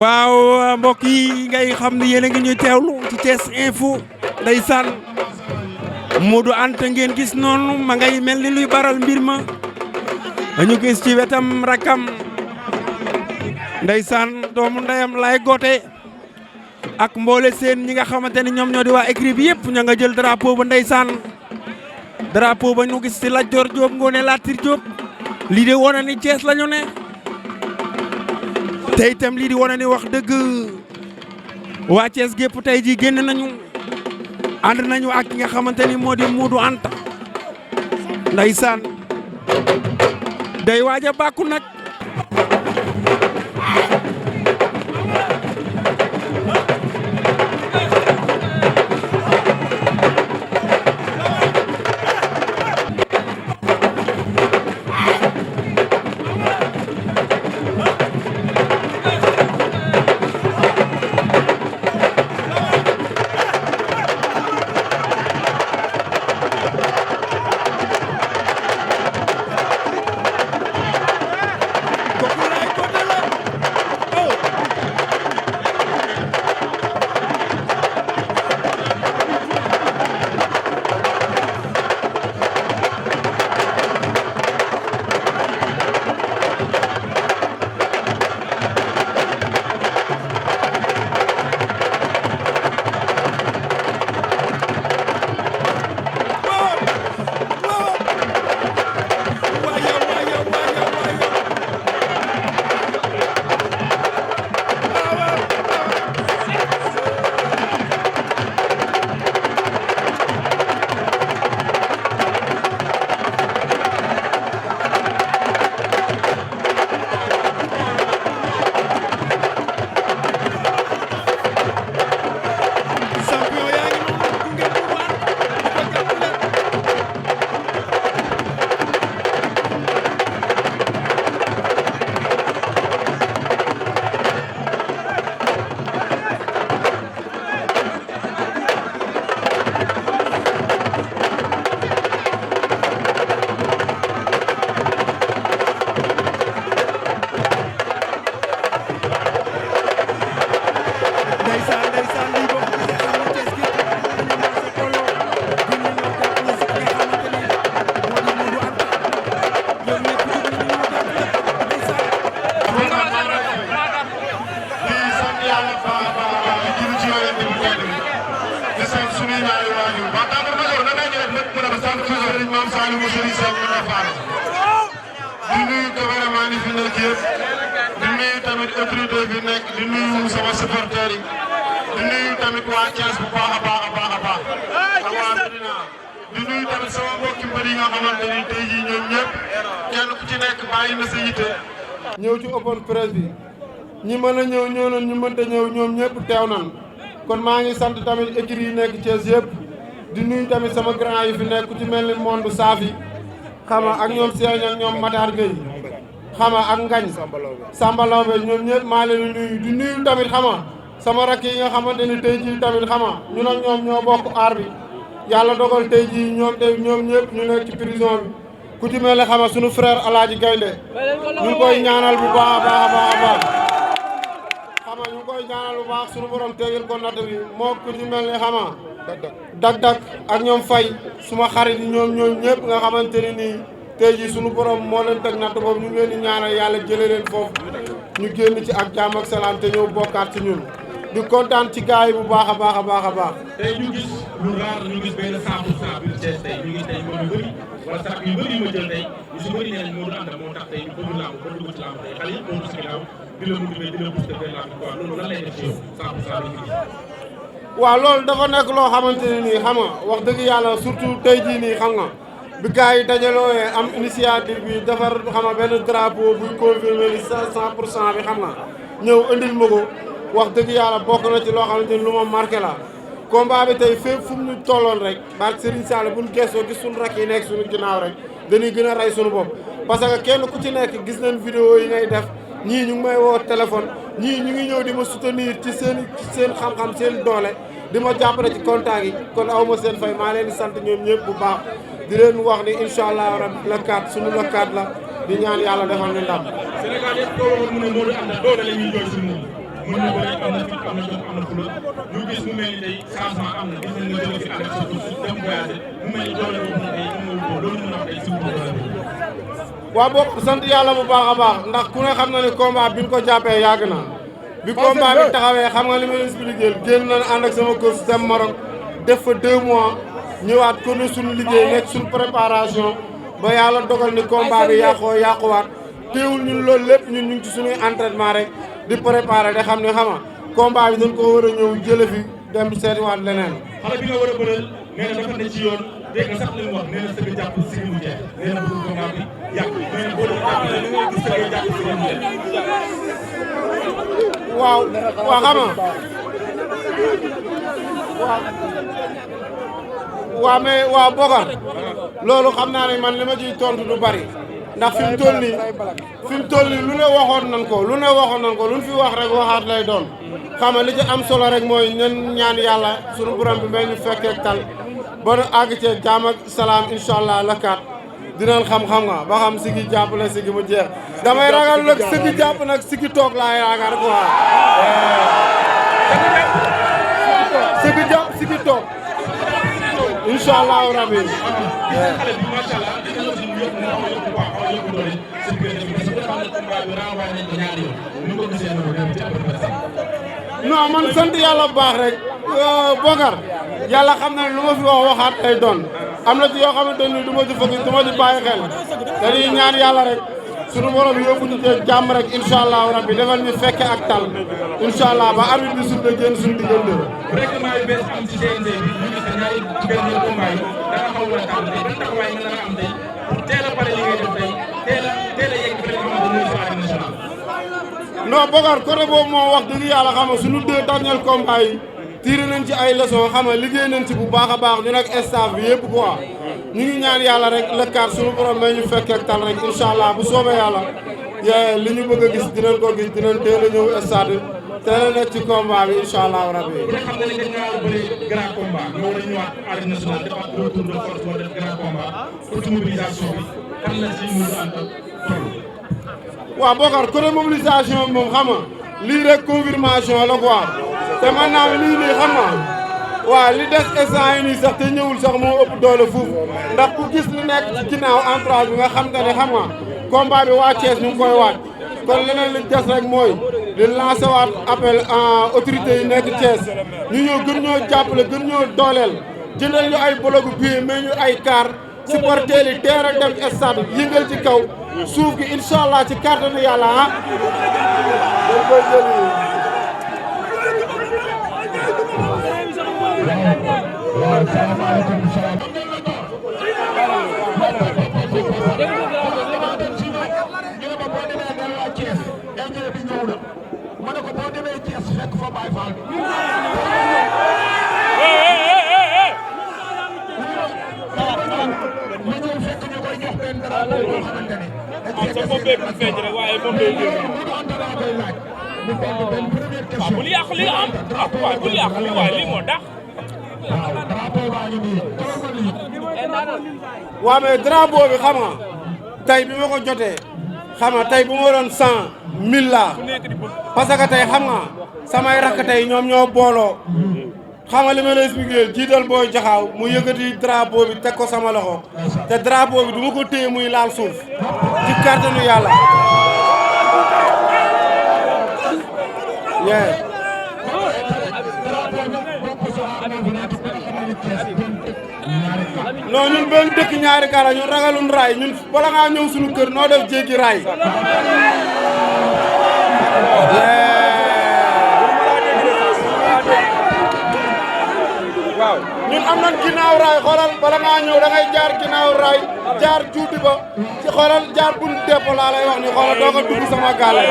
waaw mbokk yi ngay xam ne yéen a ngi ñuy teewlu ci Thiès Info ndeysaan Modou Anta ngeen gis noonu ma ngay mel ni luy baral mbir ma dañu gis ci wetam rakam ndeysaan doomu ndeyam lay goote ak mboole seen ñi nga xamante ni ñoom ñoo di waa écrit bi yëpp ña nga jël drapeau ba ndeysaan drapeau ba ñu gis ci Lat Dior Diop Ngoné Latyr Diop lii de wone ni Thiès la ñu ne tey itam lii di wane ni wax dëgg waa Thiès gépp tey ji génn nañu ànd nañu ak ki nga xamante ni moo di Modou Anta ndeysaan day waaj a bàkku nag di nuyu cameraman yi fi nekk yëpp di nuyu tamit autorité bi nekk di nuyu sama supporters yi di nuyu tamit waa Thiès bu baax a baax a baax a baax ak waa Medina di nuyu tamit sama mbokki mbër yi nga xamante ni tey jii ñoom ñëpp kenn ku ci nekk bàyyi na sa yitte ñëw ci open presse bi ñi mën a ñëw ñëw nañ ñu mënta ñëw ñoom ñëpp teew nañ kon maa ngi sant tamit équipe yi nekk Thiès yëpp di nuyu tamit sama grand yi fi nekk ku ci mel ni Monde Safi xama ak ñoom Sèye ak ñoom Matar Gueye xama ak Ngañ Samba Lawbe ñoom ñëpp maa leen di nuyu tamit xama sama rakk yi nga xamante ni tey jii tamit xama ñu nag ñoom ñoo bokk aar bi yàlla dogal tey jii ñoom ñëpp ñu nekk ci prison bi ku ci mel ne xama suñu frère Alaaji Gaynde ñu ngi koy ñaanal bu baax a baax a baax a baax xama ñu ngi koy ñaanal bu baax suñu borom teegil ko natt bi moo ku ci mel ne xama dag ak ñoom fay suma xarit yi ñoom ñëpp nga xamante ne nii tey jii suñu borom moo leen teg natt boobu ñu ngi leen di ñaanal yàlla jëlee leen foofu ñu génn ci ak jàmm ak salaam te ñëw bokkaat ci ñun di kontaan ci gars yi bu baax a baax a baax a baax. tey ñu gis lu raar ñu gis benn 100% biir Thiès tey ñu ngi tey moom yu bëri wala sax yu bëri yu ma jël tey ñu si bëri nee nañ Modou Anta moo tax tey ñu bëgg làmb ba dugg ci làmb tey xale yëpp moom si ginnaaw di la motiver di la booster vers la victoire loolu lan lay def ci yow 100% bi ñu gis. waaw loolu dafa nekk loo xamante ne nii xam nga wax dëgg yàlla surtout tey jii nii xam nga bi gars yi dajaloo am initiative bi defar xam nga benn drapeau buy confirmer ni 100% bi xam nga ñëw indil ma ko wax dëgg yàlla bokk na ci loo xamante ni lu ma marqué la combat bi tey fépp fu mu ñu tolloon rek barke Serigne Sall buñ gëstoo gis suñu rakk yi nekk suñu ginnaaw rek dañuy gën a rey suñu bopp parce que kenn ku ci nekk gis nañ vidéo yi ngay def ñii ñu ngi may woo téléphone ñii ñu ngi ñëw di ma soutenir ci seen xam-xam seen doole di ma jàppale ci contact yi kon aw ma seen fay maa leen di sant ñoom ñëpp bu baax di leen wax ni incha allah rabbi la 4 suñu la 4 la di ñaan yàlla defal ñu ndam. Sénégal yëpp koo waxoon mu ne Modou Anta doole la ñuy jooy si moom mën na bëri am na fit am na jom am na fula ñu gis mu mel ni tey changement am na gis nañ nga jóge fi ànd ak sa dem voyagé mu mel ni doole boobu nag tey ñu ngi loolu mën a wax tey si wutu doole boobu. waaw bokk sant yàlla bu baax a baax ndax ku ne xam na ne combat bi ñu ko jàppee yàgg na bi combat bi taxawee xam nga li ma expliqué génn nañ ànd ak sama coach dem Maroc def fa 2 mois ñëwaat kon suñu liggéey nekk suñu préparation ba yàlla dogal ni combat bi yàquwaat teewul ñun loolu lépp ñun ñu ngi ci suñuy entraînement rek di préparer de xam ne xam nga combat bi dañ ko war a ñëw jële fi dem seetiwaat leneen. xale bi nga war a bëreel nee na dafa ne ci yoon dégg nga sax li mu wax nee na sëgg jàpp si mu jeex nee na bëgg combat bi yàq nee na boo doon jàppale li ngay gis sëgg jàpp si mu jeex. waaw waaw xam nga waaw mais waaw Bokar loolu xam naa ne man li ma ciy tontu du bari ndax fi mu toll nii lu ne waxoon nañ ko lu ñu fi wax rek waxaat lay doon xam nga li ci am solo rek mooy ñun ñaan yàlla sunu borom bi may ñu fekkee tal ba nu àgg ci jaam ak salaam incha allah la kaat dinañ xam-xam nga ba xam sigi jàpp la sigi mu jeex damay ragal nag sigi jàpp nag sigi toog laa yaakaar quoi sigi jàpp sigi toog incha allahu rabi. xale bi macha allah dina la suñu yëpp nga xaw a yokk quoi xaw a yokk doole si diggante bi parce que xam ne combat bi renvoyé nañ ko ñaari yoon ñu ko gisee noonu ci non man sant yàlla bu baax rek Bokar yàlla xam na ne lu ma fi wax waxaat ay doon am na ci yoo xamante ni du ma ci focus du ma ci bàyyi xel dañuy ñaan yàlla rek sunu borom yóbbu ñu ci jàmm rek incha allahu rabbi defal ñu fekke ak tal incha allah ba arbitre bi suuf de génn suñu diggante. règlement yu bees am ci CNG bi ñu gis ne ñaari benn combat yi da nga xaw a tardé tey ban taxawaay nga nar a am tey pour teel a pare li ngay def tey teel a yegg fi nga xamante ne mooy sa arène nationale. non Bokar côté boobu moom wax dëgg yàlla xam nga suñu 2 derniers combats yi tiré nañ ci ay leçons xam nga liggéey nañ ci bu baax a baax ñu nag staff bi yëpp quoi ñu ngi ñaan yàlla rek le quart suñu borom may ñu fekkee ak tal rek incha allah bu soobee yàlla li ñu bëgg a gis dinañ ko gis dinañ teel a ñëw stade teel a nekk ci combat bi incha allah rabbi. bu dee xam nga ne dañ ngaa bëri grand combat nga war a ñëwaat arène nationale defaat retour de force war def grand combat côté mobilisation bi kan la si mën a ànd toll. waaw Bokar côté mobilisation bi moom xam nga lii rek confirmation la quoi te man naa lii nii xam nga waaw li des instant yi nii sax te ñëwul sax moo ëpp doole fuuf ndax ku gis li nekk ci ginnaaw entourage bi nga xam te ne xam nga combat bi waa Thiès ñu ngi koy waaj kon leneen li des rek mooy di lancé waat appel autorités yi nekk Thiès ñu ñëw gën ñoo jàppale gën ñoo dooleel jëndal ñu ay bologu billet mais ñu ay car supporter yi teel a dem stade yëngal ci kaw suuf gi incha allah ci kàttanu yàlla ah. dañ koy jëli. waaw salaamaaleykum. ma ne ko boo demee Thiès fekk fa Baye Fall bi. ma ñëw fekk ñu koy jox benn drapeau boo xamante ne. sa bopp bee bu feeñ rek waaye moom day dégg. waaw bul yàq li am ah waaye bul yàq li waaye lii moo tax. waaw drapeau baa ngi nii. waaw mais drapeau bi xam nga tey bi ma ko jotee xam nga tey bu ma doon 100 000 laa parce que tey xam nga samay rakk tey ñoom ñoo booloo xam nga li ma lay expliqué jiital booy jaxaaw mu yëkkati drapeau bi teg ko sama loxo te drapeau bi du ma ko téye muy laal suuf ci kàttanu yàlla. non ñun benn dëkk ñaari kara ñun ragalun raay ñun bala ngaa ñëw suñu kër noo def jéggi raay. waaw ñun am nañ ginnaaw raay xoolal bala ngaa ñëw da ngay jaar ginnaaw raay jaar juuti ba ci xoolal jaar buntu dépôt laa lay wax ni xoolal doo ko dugg sama gaale.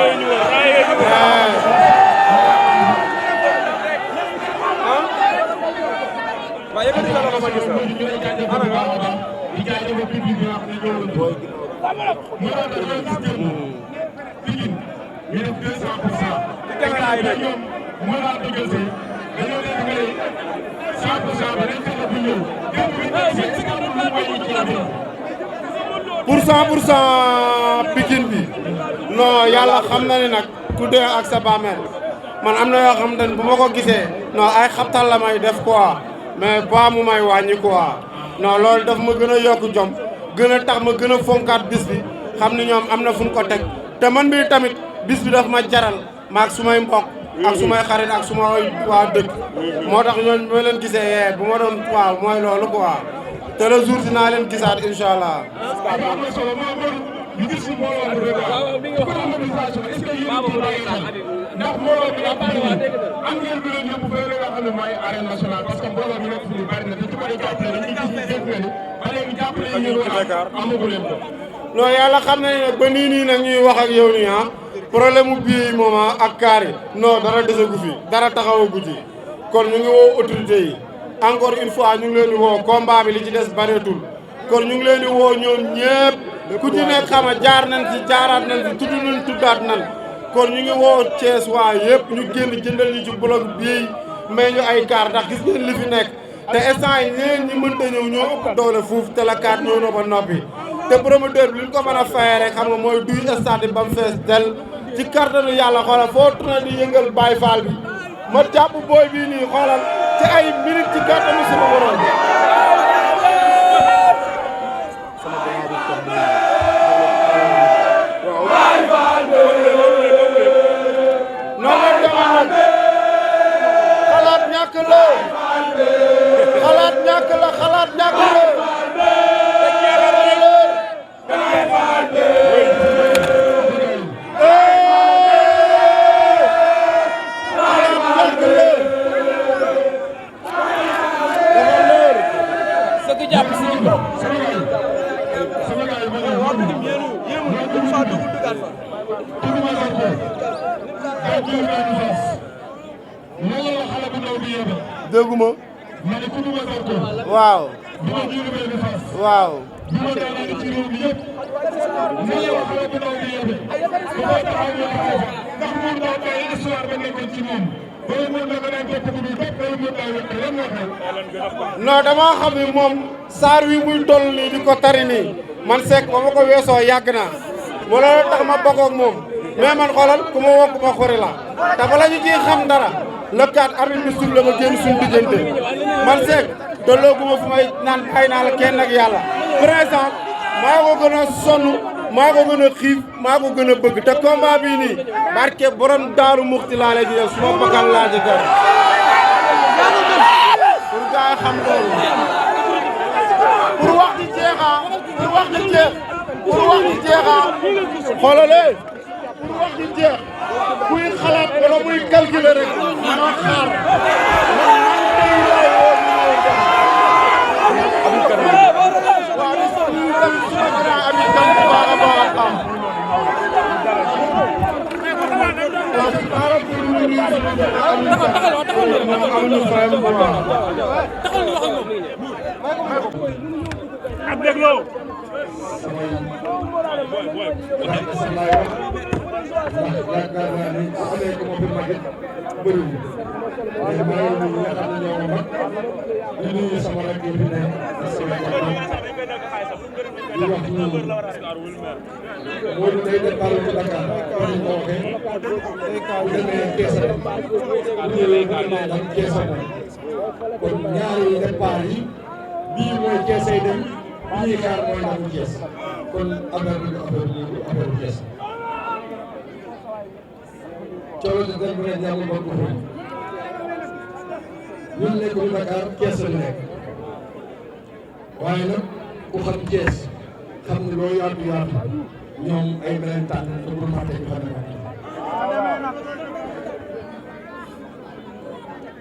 waaye yëkkati sa loxo ma gis la. pour 100% Pikine bi non yàlla xam na ne nag ku dee ak sa bàmmeel man am na yoo xam ne bu ma ko gisee non ay xabtal la may def quoi mais ba mu may wàññi quoi non loolu daf ma gën a yokk jom gën a tax ma gën a fonkaat bis bi xam ni ñoom am na fu ñu ko teg te man bi tamit bis bi daf ma jaral maag su may mbokk ak su may xarit ak su ma waa dëkk moo tax ñooñu ma leen gisee yee bu ma doon waaw mooy loolu quoi te le jour dinaa leen gisaat incha allah. ñu gis si mbooloo bu rëy a mobilisation est-ce que yéen a ngi ciy ndax mbooloo bi am ngeen lu leen yóbbu ba nga xam ne mooy arène nationale parce que mbooloo bi nekk fii bari na te ci bëri jàppale dañuy gis ni dégg nga ni ba léegi jàppale yi ngeen war a amagu leen ko. non yàlla xam nañ ne ba nii nag ñuy wax ak yow nii problème mu bii moom ak kaar yi non dara desagu fi dara taxawagu ci kon ñu ngi woo autorité yi encore une fois ñu ngi leen di woo combat bi li ci des bareetul kon ñu ngi leen di woo ñoom ñëpp ku ci nekk xama jaar nañ ci jaaraat nañ ci tudd nañ tuddaat nañ kon ñu ngi woo Thiès waa yëpp ñu génn jëndal ñu ci bloc bii may ñu ay kaar ndax gis ngeen li fi nekk te instant yi ñeen ñi mënta ñëw ñoo ëpp doole fuuf te la kaat ñëw na ba noppi te promoteur bi li ñu ko mën a fayee rek xam nga mooy duy stade ba mu fees del ci kàttanu yàlla xoolal foo tourné di yëngal Baye Fall bi ma jàpp booy bii nii xoolal ci ay minutes ci kàttanu suñu borom xalaat ñàkk la xalaat ñàkk la xalaat ñàkk la dégguma waaw waaw non dama xam ni moom saar wi muy toll nii di ko tari nii man Seck ba ma ko weesoo yàgg naa wala tax ma bokk ak moom mais man xoolal ku ma woo ku ma xori la te bala ñu ciy xam dara lëkkaat arbitre bi suuf la ma génn suñu diggante man Seck tollooguma fu may naan bàyyi naa la kenn ak yàlla présent maa ko gën a sonn maa ko gën a xiif maa ko gën a bëgg te combat bii nii barke borom daaru muxti laa lay jël su ma bakkan laa ci def pour gars yi xam loolu pour wax di jeexaa pour wax di jeex pour wax di jeexaa xoolalee pour wax di jeex kuy xalaat wala muy calculer rek ma xaar ak dégloo yaakaar naa ni su amee ko ma fi magit bëriwul mais maa ngi nuyu ñi nga xam ne ñoo ma mag di nuyu sama rakk yi fi nekk ak sama papa di wax ni Modou day départ ci Dakar comme ni ko waxee bu demee Keesa dem bu ñëwee bu demee nag Keesa dem kon ñaari départ yi bii mooy Keesa yi dem bi ñuy xaar mooy ndamu Kees kon affaire bi du affaire Kees Thiolo di dem rek ñamu bokk fu ñun nekkul Dakar Kees la nekk waaye nag ku xam Kees xam ne loo yaatu yaatu ñoom ay beneen tànn te bu fàtte ñu xam ne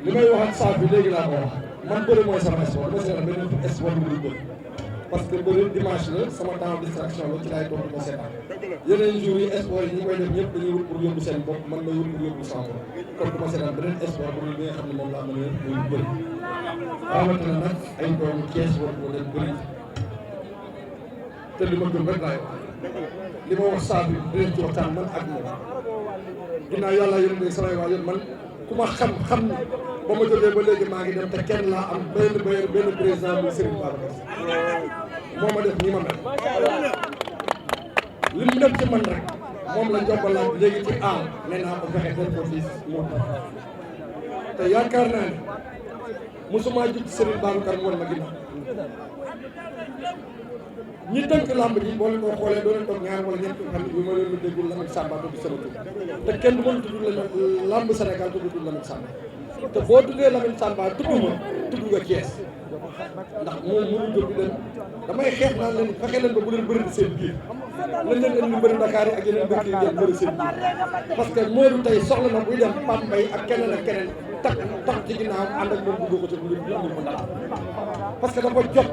li may wax ak saaf bi léegi laa ko wax man bëri mooy sama sport dama seetaan benn sport bu dul bëri parce que bëri dimanche la sama temps distraction la ci laay toog ma seetaan yeneen jours yi sport yi ñi koy def ñëpp dañuy wut pour yóbbu seen bopp man may wut pour yóbbu sama bopp kon du ma seetaan beneen sport bu dul bi nga xam ne moom laa mën a muy bëri rawatina nag ay doomu Kees war ko leen bëri te li ma gëm rek laay wax li ma wax saa bi dinañ ci waxtaan man ak moom ginnaaw yàlla yéen a samay waajur man ku ma xam ni ba ma jógee ba léegi maa ngi dem te kenn laa am benn président bu Serigne Babacar moo ma def nii ma mel li mu def ci man rek moom la jokkalaat léegi ci am nee naa ko fexe def ko fii moom te yaakaar naa ne mosuma jub Serigne Babacar mu woon ma ginnaaw ñi tënk lamb ji boo leen ko xoolee doo leen toog ñaar wala ñetti fan yu ma leen déggul Lamine Samba tudd sama tur te kenn du mën tudd lamb Sénégal tudd Lamine Samba te boo tuddee Lamine Samba tudd ma tudd nga Thiès ndax moom mënu jóg di dem damay xeex naan leen fexe leen ba bu leen bëri seen biir lañ leen indi bëri Dakar yi ak yeneen dëkk yi ngeen bëri seen biir parce que Modou tey soxla na buy dem Pape Mbaye ak keneen tax ci ginnaaw ànd ak moom bëgg ko ci lu amul ko ndax parce que dafa jot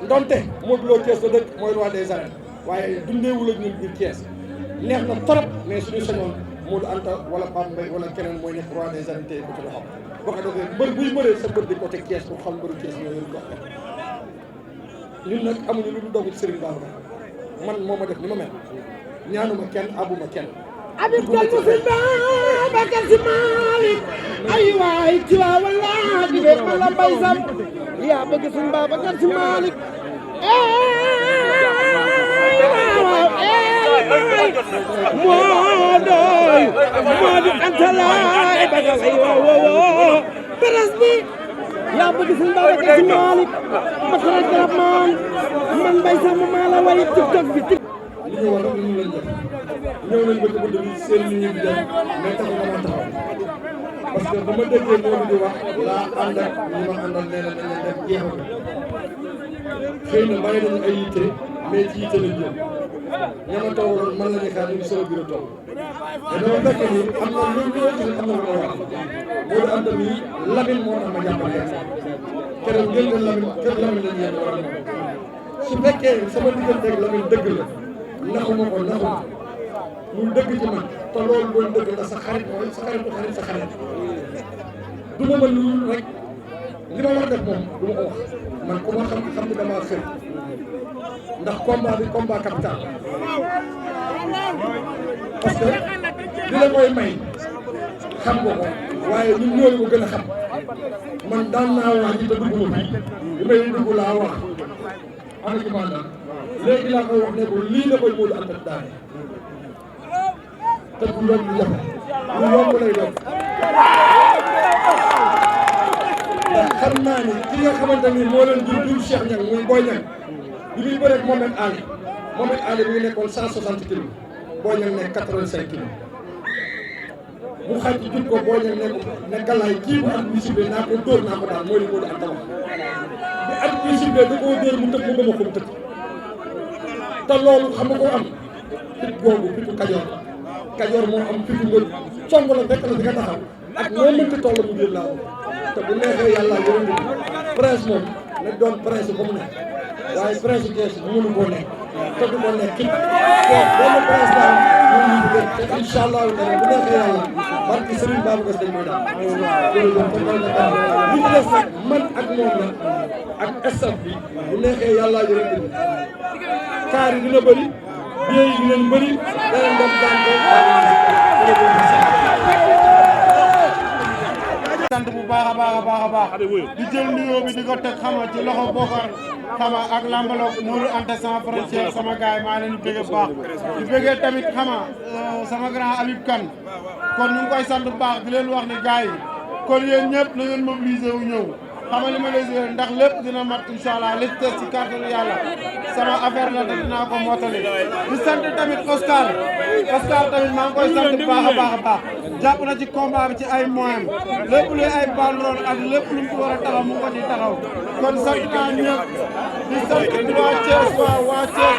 ndonte Modou Lo Thiès la dëkk mooy roi des arènes waaye dundeewul ak ñun biir Thiès neex na trop mais suñu sañoon Modou Anta wala Pape Mbaye wala keneen mooy nekk roi des arènes tey ko ci loxo boo ko defee mbër buy bëree sa mbër di côté Thiès pour xam mbëru Thiès ñoo leen ko ñun nag amuñu lu dul dogu ci Serigne Babacar man moo ma def ni ma mel ñaanuma kenn abuma kenn Habib Kane mu si Babacar Si Malick ay waay ci waa wala di de bala bay sam yaa bëgg suñu Babacar Si Malick moo doy Anta laay bagal ay woo beres bi yaa bëgg suñu Babacar Si Malick ma xarit garab man bay sam maa la way TikTok bi li ñu war a li ñu leen def ñëw nañ ba ci bunt bi seen nit ñi di dem mais taxu dama taxaw parce que ba ma déggee ñooñu di wax laa ànd ak ñi ma àndal nee na dañ leen def jeexal xëy na bàyyi nañu ay yitte mais ci yitte lañ jëm ña ma toogaloon man la ñuy xaar ñu ngi sama bureau toog te dama fekk ni am na lu ñu gis am na lu ma wax moo di am tamit Lamine moo tax ma jàppale keroog ngeen ne Lamine kër Lamine lañ yéen war a su fekkee sama digganteeg Lamine dëgg la naxuma ko naxuma muy dëgg ci man te loolu doon dëgg la sa xarit mooy sa xarit bu xarit sa xarit du ma mën lu rek li ma war a def moom du ma ko wax man ku ma xam ne damaa xëy ndax combat bi combat capital parce que li la koy may xam nga ko waaye ñun ñoo ko gën a xam man daan naa wax ji te dugguma fi li may dugg laa wax ana ci mandat léegi laa koy wax ne ko lii la koy Modou Anta daane te du doon lu jafe lu yomb lay doon ndax xam naa ni ki nga xamante ni moo leen jur Cheikh Niang muy Boy Niang bi muy bëreeg Mohamed Ali bi ngi nekkoon 160 kilos Boy Niang nekk 85 kilos bu xaj ci jub ko Boy Niang ne galaay kii bu at bi sible naa ko dóor naa ko daal mooy li Modou Anta wax bi at bi sible da koo dóor mu tëb mu dama ko mu tëb te loolu xam nga ko am fit googu fitu Kajoor moo am fitu nga song la fekk la di nga taxaw ak moo mënti toll mu jël laa te bu neexee yàlla yërëm bi presse moom na doon presse ba mu nekk waaye presse Thiès bu mënu koo nekk te du ko nekk kii benn presse daal ñun ñu bëgg te incha allah bu neexee yàlla barki Serigne Babacar dañ koy daal jërëjëf te mooy nag li ñu des nag man ak moom la ak staff bi bu neexee yàlla yërëm bi kaar yi dina bëri biir yi dinañ bëri danañ dem daan ko sant bu baax a baax di jël nuyoo bi di ko teg xama ci loxo Bokar xama ak lambaloog Modou Anta sans frontière sama gars yi maa leen di bëgg baax di bëggee tamit xama sama grand Habib Kane kon ñu ngi koy sant bu baax di leen wax ne gars yi kon yéen ñëpp na ngeen mobiliser wu ñëw xam nga li ma lay wax ndax lépp dina mat incha allah li ci des ci kàttanu yàlla sama affaire la te dinaa ko mottali di sant tamit Oscar tamit maa ngi koy sant bu baax a baax jàpp na ci combat bi ci ay moyens lépp luy ay banderole ak lépp lu mu ci war a taxaw mu ngi ko ci taxaw kon sant naa ñëpp di sant waa Thiès waa Thiès